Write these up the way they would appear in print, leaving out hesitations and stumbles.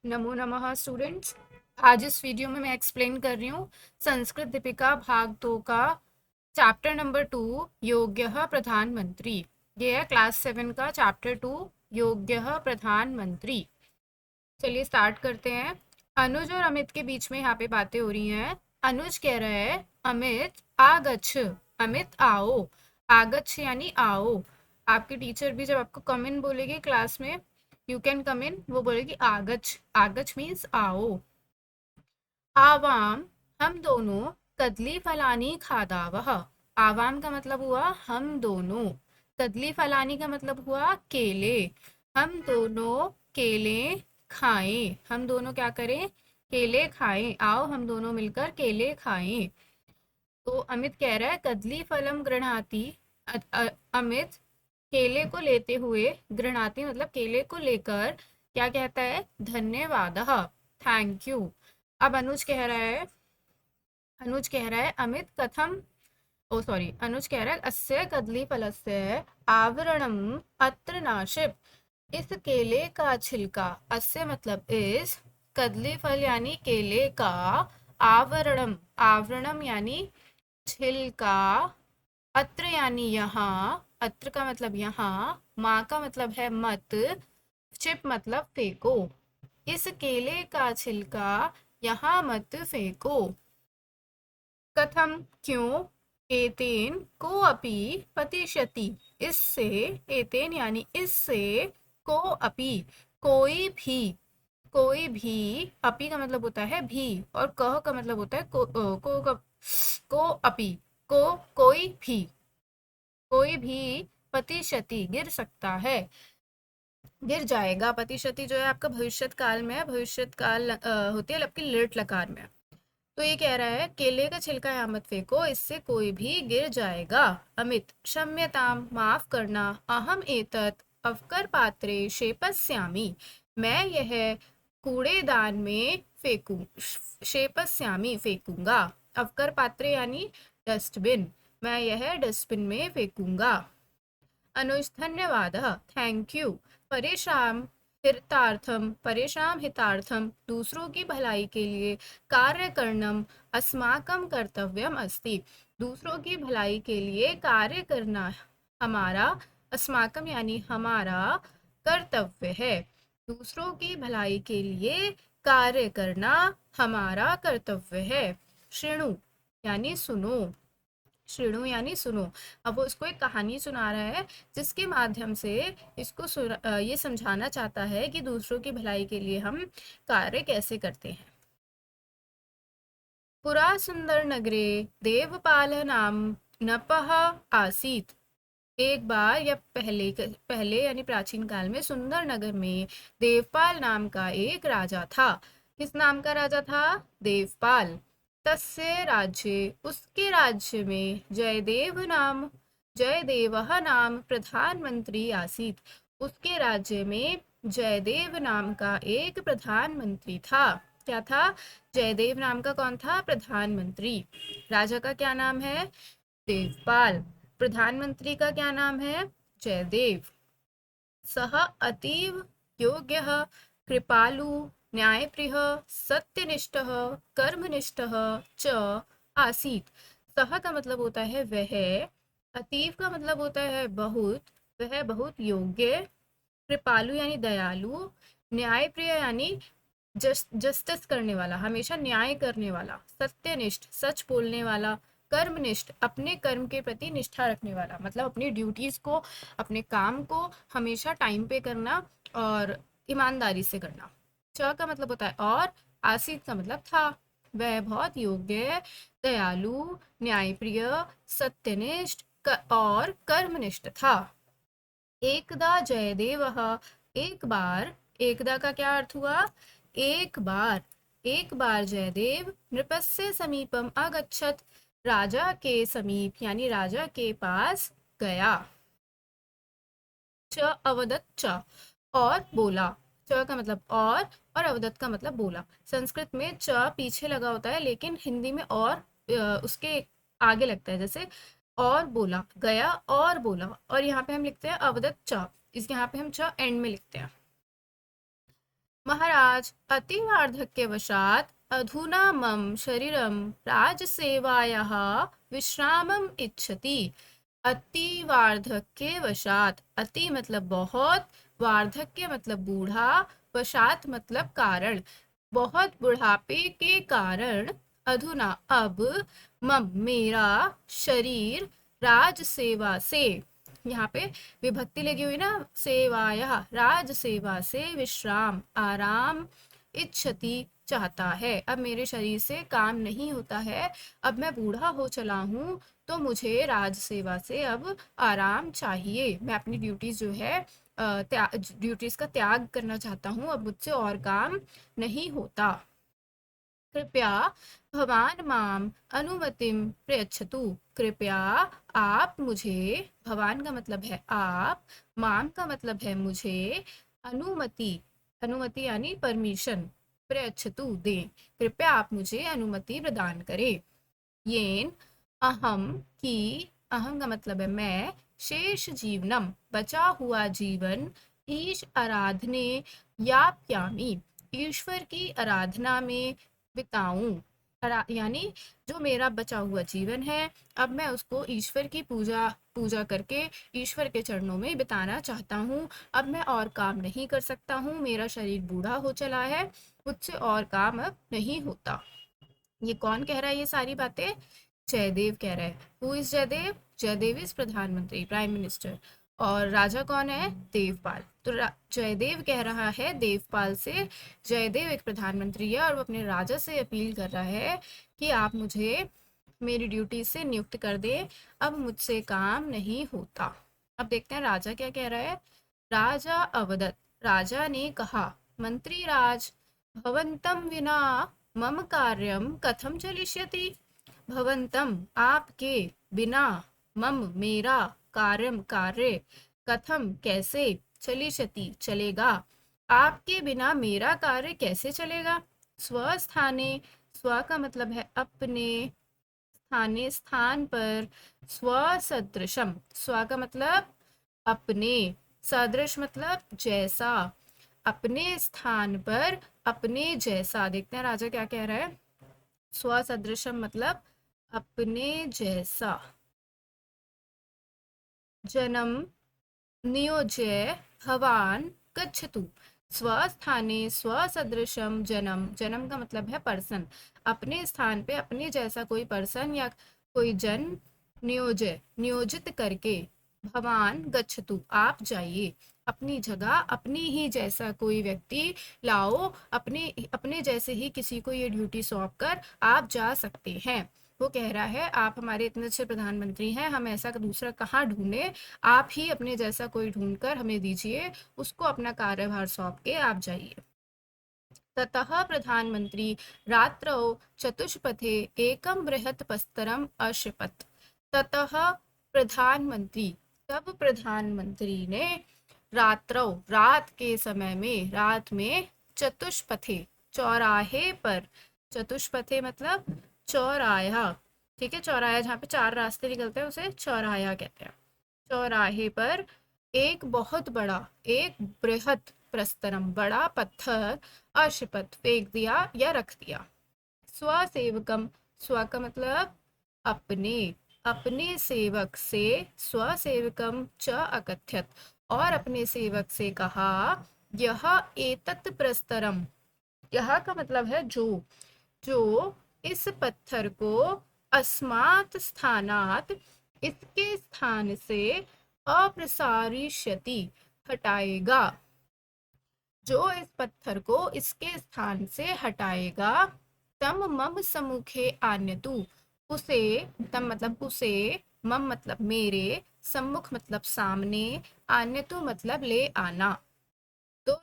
नमो नमः स्टूडेंट्स। आज इस वीडियो में मैं एक्सप्लेन कर रही हूँ संस्कृत दीपिका भाग 2 का चैप्टर नंबर 2 योग्यः प्रधानमंत्री। ये है क्लास 7 का चैप्टर 2 योग्यः प्रधानमंत्री। चलिए स्टार्ट करते हैं। अनुज और अमित के बीच में यहाँ पे बातें हो रही हैं। अनुज कह रहा है अमित आगच्छ, अमित आओ। आगच्छ यानी आओ। आपके टीचर भी जब आपको कम इन बोलेगी क्लास में, यू कैन कम इन, वो बोलेगी आगच्छ। आगच्छ मीन्स आओ। आवाम, हम दोनों, कदली फलानी खादावह। आवाम का मतलब हुआ हम दोनों। कदली फलानी का मतलब हुआ केले। हम दोनों केले खाएं। हम दोनों क्या करें? केले खाएं। आओ हम दोनों मिलकर केले खाएं। तो अमित कह रहा है कदली फलम गृह्णाति। अमित केले को लेते हुए, गृह्णाति मतलब केले को लेकर क्या कहता है? धन्यवाद, थैंक यू। अब अनुज कह रहा है अमित कथम, ओ सॉरी, अनुज कह रहा है अस्य कदली फलस्य आवरणम अत्र नाशिप। इस केले का छिलका, अस्य मतलब इस, कदली फल यानी केले का, आवरणम, आवरणम यानी छिलका, अत्र यानी यहाँ, अत्र का मतलब यहाँ, माँ का मतलब है मत, चिप मतलब फेंको। इस केले का छिलका यहाँ मत फेंको। कथम क्यों? एतेन को अपि पतिष्यति, इससे, एतेन यानी इससे, को अपि कोई भी, कोई भी, अपि का मतलब होता है भी, और कह का मतलब होता है को अपि, को कोई भी, कोई भी पतिशति गिर सकता है, गिर जाएगा। पतिशति जो है आपका भविष्यत काल में है, भविष्यत काल होती है आपकी लिट लकार में। तो ये कह रहा है केले का छिलका यहाँ मत फेंको, इससे कोई भी गिर जाएगा। अमित, क्षम्यताम, माफ करना, अहम एतत् अवकर पात्रे क्षेपस्यामि, मैं यह कूड़ेदान में फेंकू, क्षेपस्यामि फेंकूंगा। अवकर पात्रे यानी डस्टबिन, मैं यह डस्टबिन में फेंकूंगा। अनुज, धन्यवादः, थैंक यू। परेशान हितार्थम, परेशान हितार्थम, दूसरों की भलाई के लिए, कार्य करणम अस्माकं कर्तव्यम अस्ति, दूसरों की भलाई के लिए कार्य करना हमारा, अस्माकम यानी हमारा, कर्तव्य है। दूसरों की भलाई के लिए कार्य करना हमारा कर्तव्य है। श्रेणु यानी सुनो, श्रेणु यानी सुनो। अब वो इसको एक कहानी सुना रहा है जिसके माध्यम से ये समझाना चाहता है कि दूसरों की भलाई के लिए हम कार्य कैसे करते हैं। पुरा सुंदर नगरे देवपाल नाम नपः आसीत। एक बार या पहले यानी प्राचीन काल में सुंदर नगर में देवपाल नाम का एक राजा था। किस नाम का राजा था? देवपाल। तस्य राज्य, उसके राज्य में, जयदेवः नाम प्रधानमंत्री आसीत। उसके राज्य में जयदेव नाम का एक प्रधानमंत्री था। क्या था? जयदेव नाम का कौन था? प्रधानमंत्री। राजा का क्या नाम है? देवपाल। प्रधानमंत्री का क्या नाम है? जयदेव। सह अतीव योग्यः, कृपालु, न्यायप्रियः, सत्यनिष्ठः, कर्मनिष्ठः च आसीत। सह का मतलब होता है वह, अतीव का मतलब होता है बहुत, वह बहुत योग्य, कृपालु यानी दयालु, न्यायप्रिय यानी जस्टिस करने वाला, हमेशा न्याय करने वाला, सत्यनिष्ठ सच बोलने वाला, कर्मनिष्ठ अपने कर्म के प्रति निष्ठा रखने वाला, मतलब अपनी ड्यूटीज को, अपने काम को हमेशा टाइम पे करना और ईमानदारी से करना। च का मतलब होता है और, आसित का मतलब था। वह बहुत योग्य, दयालु, न्यायप्रिय, सत्यनिष्ठ और कर्मनिष्ठ था। एकदा जयदेवः, एक बार, एकदा का क्या अर्थ हुआ? एक बार। एक बार जयदेव नृपस्य समीपम अगच्छत, राजा के समीप यानी राजा के पास गया। च अवदत च, और बोला। च का मतलब और अवदत का मतलब बोला। संस्कृत में च पीछे लगा होता है लेकिन हिंदी में और उसके आगे लगता है, जैसे और बोला, गया और बोला, और यहाँ पे हम लिखते हैं अवदत च, इस यहाँ पे हम च एंड में लिखते हैं। महाराज, अति वार्धक्यवशात् अधुना मम शरीरम राजसेवायाः विश्रामम इच्छति। अति वार्धक्यवशात्, अति मतलब बहुत, वार्धक्य मतलब बूढ़ा, वशात मतलब कारण, बहुत बुढ़ापे के कारण, अधुना अब, मम मेरा, शरीर, राज सेवा से, यहाँ पे विभक्ति लगी हुई ना, सेवाया, राज सेवा से, विश्राम आराम, इच्छति चाहता है, अब मेरे शरीर से काम नहीं होता है, अब मैं बूढ़ा हो चला हूँ, तो मुझे राज सेवा से अब आराम चाहिए, मैं अपनी ड्यूटीज जो है ड्यूटीज का त्याग करना चाहता हूँ, अब मुझसे और काम नहीं होता। कृपया भवान माम अनुमतिम प्रयच्छतु। कृपया आप मुझे, भवान का मतलब है आप, माम का मतलब है मुझे, अनुमति, अनुमति यानी परमिशन, प्रयच्छतु दे, कृपया आप मुझे अनुमति प्रदान करें। येन अहम की, अहम का मतलब है मैं, शेष जीवनम बचा हुआ जीवन, ईश आराधने याप्यामी, ईश्वर की आराधना में बिताऊं, यानी जो मेरा बचा हुआ जीवन है, अब मैं उसको ईश्वर की पूजा पूजा करके ईश्वर के चरणों में बिताना चाहता हूँ, अब मैं और काम नहीं कर सकता हूँ, मेरा शरीर बूढ़ा हो चला है, मुझसे और काम अब नहीं होता। ये कौन कह रहा है ये सारी बातें? जयदेव कह रहा है। Who is Jaidev? Jaidev is प्रधानमंत्री, प्राइम मिनिस्टर। और राजा कौन है? देवपाल। तो जयदेव कह रहा है देवपाल से, जयदेव एक प्रधानमंत्री है और वो अपने राजा से अपील कर रहा है कि आप मुझे मेरी ड्यूटी से नियुक्त कर दे, अब मुझसे काम नहीं होता। अब देखते हैं राजा क्या कह रहा है। राजा अवदत्, राजा ने कहा, मंत्री राज, भवंतम विना मम कार्यम कथम चलिष्यति। भवंतम आपके, बिना, मम मेरा, कार्यम कार्य, कथम कैसे, चलिष्यति चलेगा, आपके बिना मेरा कार्य कैसे चलेगा। स्वस्थाने, स्व का मतलब है अपने, स्थाने स्थान पर, स्वसदृशम, स्व का मतलब अपने, सदृश मतलब जैसा, अपने स्थान पर अपने जैसा। देखते हैं राजा क्या कह रहा है। स्वसदृशम मतलब अपने जैसा, जन्म नियोज्य भवान गच्छतु। स्वस्थाने स्वसदृशम जन्म, जन्म का मतलब है पर्सन, अपने स्थान पे अपने जैसा कोई पर्सन या कोई जन, नियोज्य नियोजित करके, भवान गच्छतु आप जाइए, अपनी जगह अपनी ही जैसा कोई व्यक्ति लाओ, अपने अपने जैसे ही किसी को ये ड्यूटी सौंप कर आप जा सकते हैं। वो कह रहा है आप हमारे इतने अच्छे प्रधानमंत्री हैं, हम ऐसा दूसरा कहाँ ढूंढे, आप ही अपने जैसा कोई ढूंढकर हमें दीजिए, उसको अपना कार्यभार सौंप के आप जाइए। ततः प्रधानमंत्री रात्रौ चतुष्पथे एकं बृहत् पस्तरम अक्षिपत्। ततः प्रधानमंत्री, तब प्रधानमंत्री ने, रात्रौ रात के समय में, रात में, चतुष्पथे चौराहे पर, चतुष्पथे मतलब चौराहा, ठीक है, चौराहा जहाँ पे चार रास्ते निकलते हैं उसे चौराहा कहते हैं। चौराहे पर एक बहुत बड़ा, एक बृहत, प्रस्तरम बड़ा पत्थर, अक्षिपत फेंक दिया या रख दिया। स्वसेवकम, स्व का मतलब अपने, अपने सेवक से, स्वसेवकम च अकथ्यत, और अपने सेवक से कहा, यह एतत् प्रस्तरम, यह का मतलब है जो, जो इस पत्थर को, अस्मात् स्थानात् इसके स्थान से, अप्रसारिष्यति हटाएगा, जो इस पत्थर को इसके स्थान से हटाएगा, तम मम सम्मुखे आन्यतु, उसे, तम मतलब उसे, मम मतलब मेरे, सम्मुख मतलब सामने, आन्यतु मतलब ले आना। तो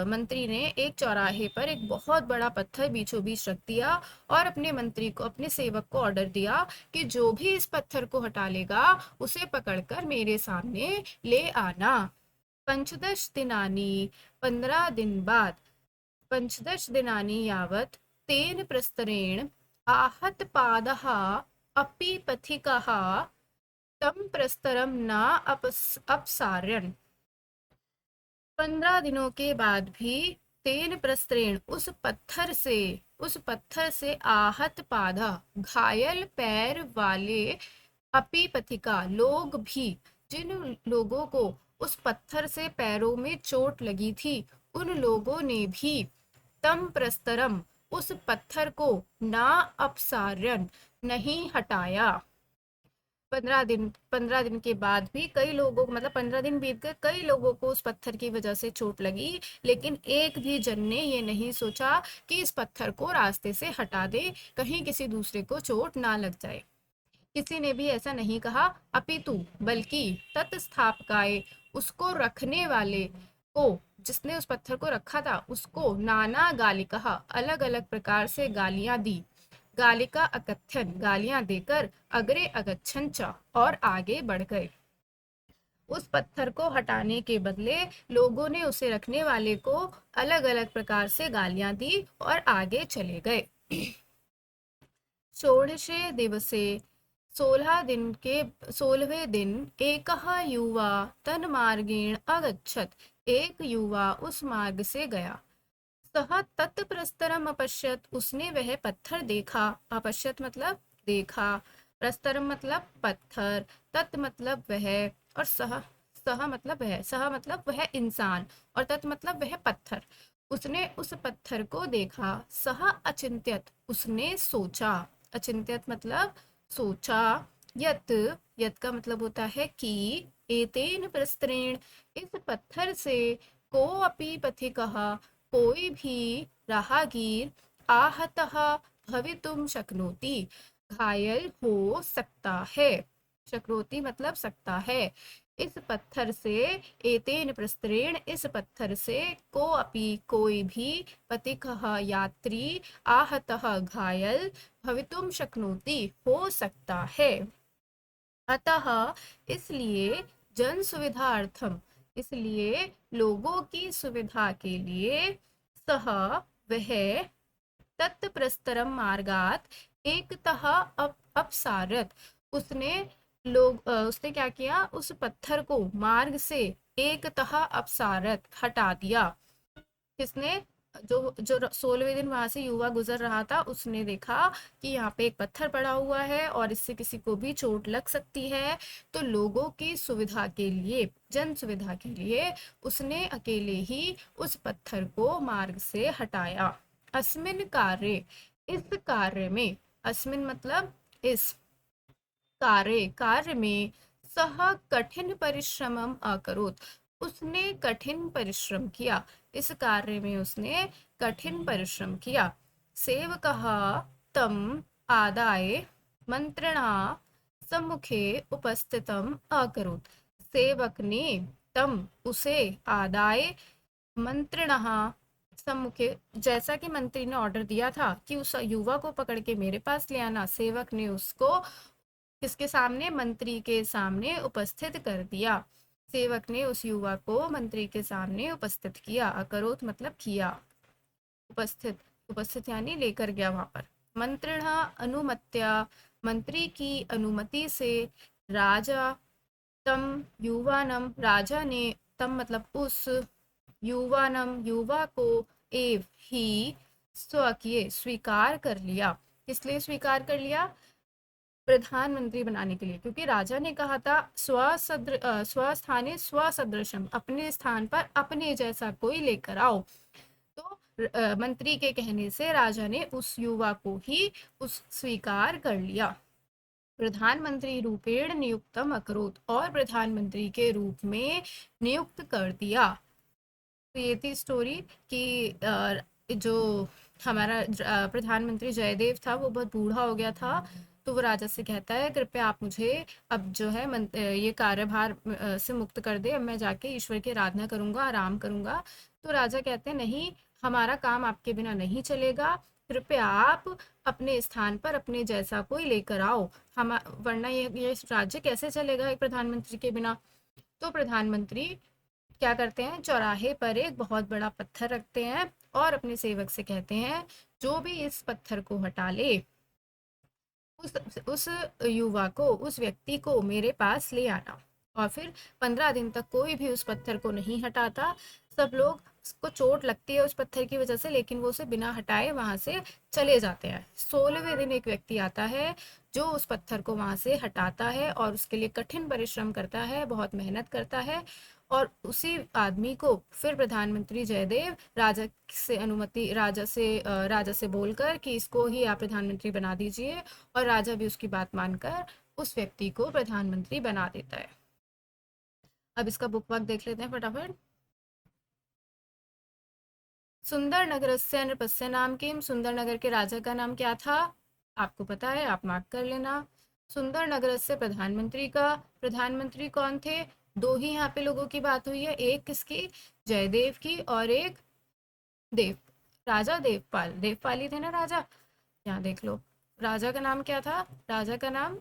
मंत्री ने एक चौराहे पर एक बहुत बड़ा पत्थर बीचों बीच रख दिया और अपने मंत्री को, अपने सेवक को ऑर्डर दिया कि जो भी इस पत्थर को हटा लेगा उसे पकड़कर मेरे सामने ले आना। पंचदश दिनानि, 15 दिन बाद, पंचदश दिनानि यावत् तेन प्रस्तरेण आहत पादः अपि पथिकः तं प्रस्तरं न अपसारयन्। 15 दिनों के बाद भी तेन प्रस्तरेण उस पत्थर से आहत पादा घायल पैर वाले अपी पथिका लोग भी, जिन लोगों को उस पत्थर से पैरों में चोट लगी थी उन लोगों ने भी तम प्रस्तरम उस पत्थर को ना अपसार्यन नहीं हटाया। 15 दिन के बाद भी कई लोगों को, मतलब 15 दिन बीत गए, कई लोगों को उस पत्थर की वजह से चोट लगी, लेकिन एक भी जन ने ये नहीं सोचा कि इस पत्थर को रास्ते से हटा दे, कहीं किसी दूसरे को चोट ना लग जाए। किसी ने भी ऐसा नहीं कहा, अपितु बल्कि तत्स्थापकाय उसको रखने वाले को, जिसने उस पत्थर को रखा था उसको नाना गालिका अलग अलग प्रकार से गालियां दी, गालिका अकथ्यन गालियां देकर, अग्रे अगच्छन च और आगे बढ़ गए। उस पत्थर को हटाने के बदले लोगों ने उसे रखने वाले को अलग अलग प्रकार से गालियां दी और आगे चले गए। षोडशे दिवसे 16वें दिन एक युवा तन मार्गेण अगच्छत, एक युवा उस मार्ग से गया। सह तत्प्रस्तरम अपश्यत उसने वह पत्थर देखा, अपश्यत मतलब देखा, प्रस्तरम मतलब पत्थर, तत् मतलब वह, और सह सह मतलब वह, सह मतलब वह इंसान, और तत् मतलब वह पत्थर। उसने उस पत्थर को देखा। सह अचिंत्यत उसने सोचा, अचिंत्यत मतलब सोचा। यत यत का मतलब होता है कि, एतेन प्रस्तरेण इस पत्थर से, को अपि पथिकः कोई भी राहगीर, आहतः भवितुम शक्नोति घायल हो सकता है, शक्नोति मतलब सकता है। इस पत्थर से, एतेन प्रस्तरेण इस पत्थर से, को अपि कोई भी, पथिकः यात्री, आहतः घायल, भवितुम शक्नोति हो सकता है। अतः इसलिए, जन सुविधार्थम इसलिए लोगों की सुविधा के लिए, सह वह, तत्प्रस्तरम मार्गात एकतः अपसारत उसने क्या किया, उस पत्थर को मार्ग से एकतः अपसारत हटा दिया। किसने, जो जो 16वें दिन वहां से युवा गुजर रहा था, उसने देखा कि यहाँ पे एक पत्थर पड़ा हुआ है और इससे किसी को भी चोट लग सकती है, तो लोगों की सुविधा के लिए, जन सुविधा के लिए उसने अकेले ही उस पत्थर को मार्ग से हटाया। अस्मिन कार्य इस कार्य में, अस्मिन मतलब इस, कार्य में, सह कठिन परिश्रमम अकरोत उसने कठिन परिश्रम किया, इस कार्य में उसने कठिन परिश्रम किया। सेवकः तम आदाय मंत्रणा सम्मुखे उपस्थितम अकरोत सेवक ने तम उसे, आदाय मंत्रणा सम्मुखे जैसा कि मंत्री ने ऑर्डर दिया था कि उस युवा को पकड़ के मेरे पास ले आना, सेवक ने उसको किसके सामने, मंत्री के सामने उपस्थित कर दिया। सेवक ने उस युवा को मंत्री के सामने उपस्थित किया, अकरोत मतलब किया, उपस्थित, उपस्थित यानी लेकर गया वहां पर। मंत्रिणा अनुमत्या मंत्री की अनुमति से, राजा तम युवानम राजा ने, तम मतलब उस, युवानम युवा को, एव ही स्वकीय स्वीकार कर लिया। इसलिए स्वीकार कर लिया, प्रधानमंत्री बनाने के लिए, क्योंकि राजा ने कहा था स्वस्थाने स्वसदृशम अपने स्थान पर अपने जैसा कोई लेकर आओ, तो मंत्री के कहने से राजा ने उस युवा को ही उस स्वीकार कर लिया। प्रधानमंत्री रूपेण नियुक्तम अकरोत और प्रधानमंत्री के रूप में नियुक्त कर दिया। तो ये थी स्टोरी कि जो हमारा प्रधानमंत्री जयदेव था वो बहुत बूढ़ा हो गया था, तो वो राजा से कहता है कृपया आप मुझे अब जो है ये कार्यभार से मुक्त कर दे, अब मैं जाके ईश्वर की आराधना करूंगा, आराम करूंगा। तो राजा कहते हैं नहीं, हमारा काम आपके बिना नहीं चलेगा, कृपया आप अपने स्थान पर अपने जैसा कोई लेकर आओ, हम वरना ये राज्य कैसे चलेगा एक प्रधानमंत्री के बिना। तो प्रधानमंत्री क्या करते हैं, चौराहे पर एक बहुत बड़ा पत्थर रखते हैं और अपने सेवक से कहते हैं जो भी इस पत्थर को हटा ले, उस युवा को, उस व्यक्ति को मेरे पास ले आना। और फिर 15 दिन तक कोई भी उस पत्थर को नहीं हटाता। सब लोग को चोट लगती है उस पत्थर की वजह से, लेकिन वो उसे बिना हटाए वहां से चले जाते हैं। 16वें दिन एक व्यक्ति आता है जो उस पत्थर को वहां से हटाता है और उसके लिए कठिन परिश्रम करता है, बहुत मेहनत करता है। और उसी आदमी को फिर प्रधानमंत्री जयदेव राजा से बोलकर कि इसको ही आप प्रधानमंत्री बना दीजिए, और राजा भी उसकी बात मानकर उस व्यक्ति को प्रधानमंत्री बना देता है। अब इसका बुक वर्क देख लेते हैं फटाफट। सुंदर नगरस्य नृपस्य नाम किम, सुंदर नगर के राजा का नाम क्या था? आपको पता है, आप मार्क कर लेना। सुंदर नगर से प्रधानमंत्री का, प्रधानमंत्री कौन थे? दो ही यहाँ पे लोगों की बात हुई है, एक किसकी? जयदेव की, और एक देव राजा देवपाल, देवपाल ही थे ना राजा। यहाँ देख लो, राजा का नाम क्या था? राजा का नाम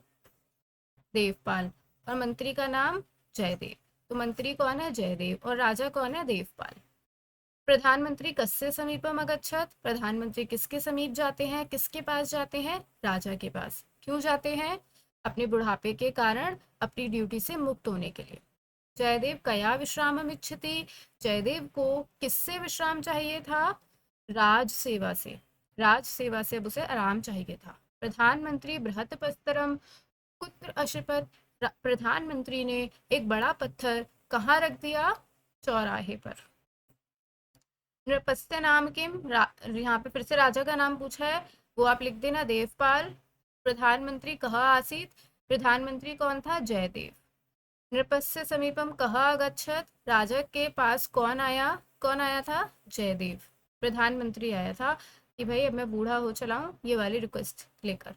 देवपाल, और मंत्री का नाम जयदेव। तो मंत्री कौन है? जयदेव, और राजा कौन है? देवपाल। प्रधानमंत्री कस्य समीपम अगच्छत, प्रधानमंत्री किसके समीप जाते हैं? किसके पास जाते हैं? राजा के पास। क्यों जाते हैं? अपने बुढ़ापे के कारण, अपनी ड्यूटी से मुक्त होने के लिए। जयदेव कया विश्राम इच्छति, जयदेव को किससे विश्राम चाहिए था? राज सेवा से। राज सेवा से अब उसे आराम चाहिए था। प्रधानमंत्री बृहत पस्तरम कुत्र अशपथ, प्रधानमंत्री ने एक बड़ा पत्थर कहाँ रख दिया? चौराहे पर। नृपस्य नाम किम, यहाँ पे फिर से राजा का नाम पूछा है, वो आप लिख देना देवपाल। प्रधानमंत्री कहाँ आसीत, प्रधानमंत्री कौन था? जयदेव। नृपस्य समीपम कहाँ अगच्छत, राजा के पास कौन आया? कौन आया था? जयदेव। प्रधानमंत्री आया था कि भाई अब मैं बूढ़ा हो चला हूँ, ये वाली रिक्वेस्ट लेकर।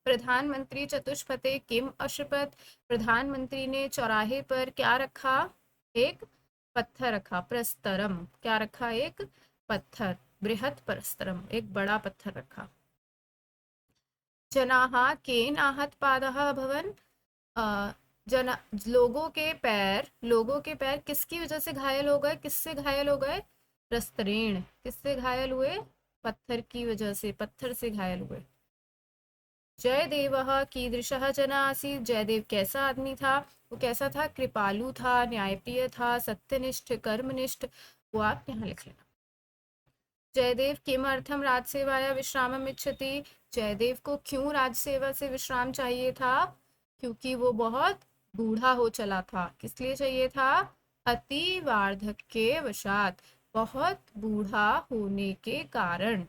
प्रधानमंत्री चतुष्पथे किम अशपथ, प्रधानमंत्री ने चौराहे पर क्या रखा? एक पत्थर रखा। प्रस्तरम, क्या रखा? एक पत्थर। बृहत प्रस्तरम, एक बड़ा पत्थर रखा। जनाः केन आहत पादः अभवन्, जना लोगों के पैर किसकी वजह से घायल हो गए? किससे घायल हो गए? प्रस्तरेण, किससे घायल हुए? पत्थर की वजह से, पत्थर से घायल हुए। जयदेवः कीदृशः जनः आसीत्, जयदेव कैसा आदमी था? वो कैसा था? कृपालु था, न्यायप्रिय था, सत्यनिष्ठ, कर्मनिष्ठ। वो आप यहाँ लिख लेना। जयदेव किमर्थम राजसेवाया विश्रामम इच्छति, जयदेव को क्यों राजसेवा से विश्राम चाहिए था? क्योंकि वो बहुत बूढ़ा हो चला था। किस लिए चाहिए था? अति वार्धक्य वशात, बहुत बूढ़ा होने के कारण।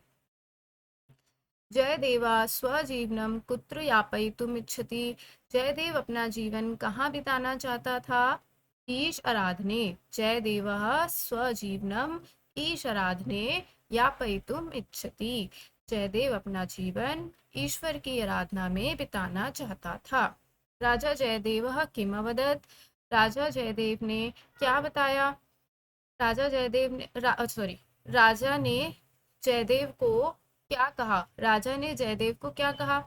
जयदेवा स्वजीवनम कुत्र यापयितुम इच्छति, जयदेव अपना जीवन कहाँ बिताना चाहता था? ईश आराधने। जयदेवः स्वजीवनम ईश आराधने यापयितुम इच्छति, जयदेव अपना जीवन ईश्वर की आराधना में बिताना चाहता था। राजा जयदेवः किम अवदत्, राजा जयदेव ने क्या बताया? राजा जयदेव ने राजा ने जयदेव को क्या कहा? राजा ने जयदेव को क्या कहा?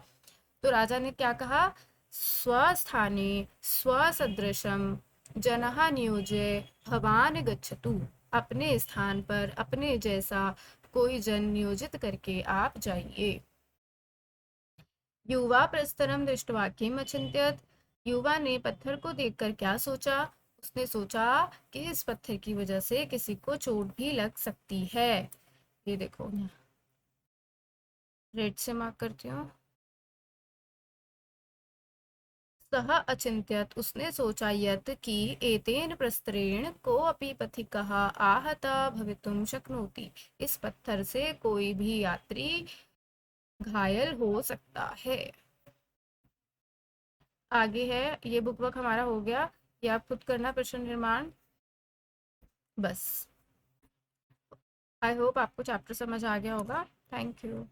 तो राजा ने क्या कहा? स्वस्थाने स्वसदृशम जनः नियोज्य भवान गच्छतु, अपने स्थान पर अपने जैसा कोई जन नियोजित करके आप जाइए। युवा प्रस्तरम दृष्टवा किम अचिंत्यत, युवा ने पत्थर को देखकर क्या सोचा? उसने सोचा कि इस पत्थर की वजह से किसी को चोट भी लग सकती है। ये देखो, रेड से मार्क करती हूँ। सह अचिंत्यत, उसने सोचा यत कि एतेन प्रस्तरेण को अपि पथिकः आहता भवितुम शक्नोति, इस पत्थर से कोई भी यात्री घायल हो सकता है। आगे है, ये बुक वर्क हमारा हो गया, ये आप खुद करना प्रश्न निर्माण। बस, आई होप आपको चैप्टर समझ आ गया होगा। Thank you.